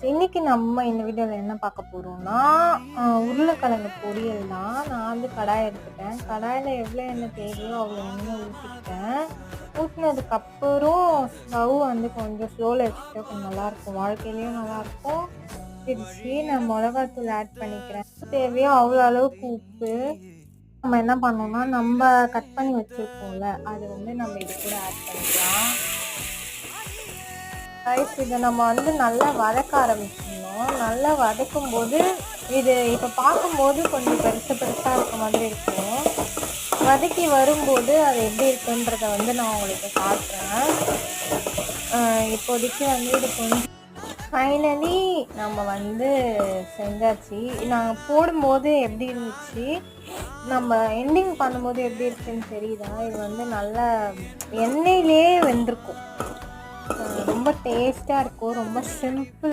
இன்னைக்கு நம்ம இந்த வீடியோவில் என்ன பார்க்க போகிறோம்னா உருளைக்கிழங்கு பொரியல் தான். நான் வந்து கடாய் எடுத்துட்டேன். கடாயில் எவ்வளோ எண்ணெய் தேவையோ அவ்வளோ எண்ணெய் ஊற்றிக்கிட்டேன். ஊற்றினதுக்கப்புறம் ஸ்டவ் வந்து கொஞ்சம் ஸ்லோவில் வச்சுக்கிட்டா கொஞ்சம் நல்லாயிருக்கும், வாழ்க்கையிலையும் நல்லாயிருக்கும். பிரித்து நான் மிளகாத்தூள் ஆட் பண்ணிக்கிறேன். தேவையோ அவ்வளோ அளவுக்கு உப்பு. நம்ம என்ன பண்ணோம்னா நம்ம கட் பண்ணி வச்சுருக்கோம்ல அது வந்து நம்ம இது கூட ஆட் பண்ணிக்கலாம். இதை நம்ம வந்து நல்லா வதக்க ஆரம்பிச்சிடணும். நல்லா வதக்கும் போது இது இப்போ பார்க்கும்போது கொஞ்சம் பெருசாக இருக்க மாதிரி இருக்கும். வதக்கி வரும்போது அது எப்படி இருக்குன்றதை வந்து நான் உங்களுக்கு காட்டுறேன். இப்போதைக்கு வந்து இது கொஞ்சம் ஃபைனலி நம்ம வந்து செஞ்சாச்சு. நாங்கள் போடும்போது எப்படி இருந்துச்சு, நம்ம எண்டிங் பண்ணும்போது எப்படி இருக்குன்னு தெரியுதா? இது வந்து நல்லா எண்ணெயிலே வெந்திருக்கும். ரொம்ப டேஸ்ட்டாக இருக்கும். ரொம்ப சிம்பிள்.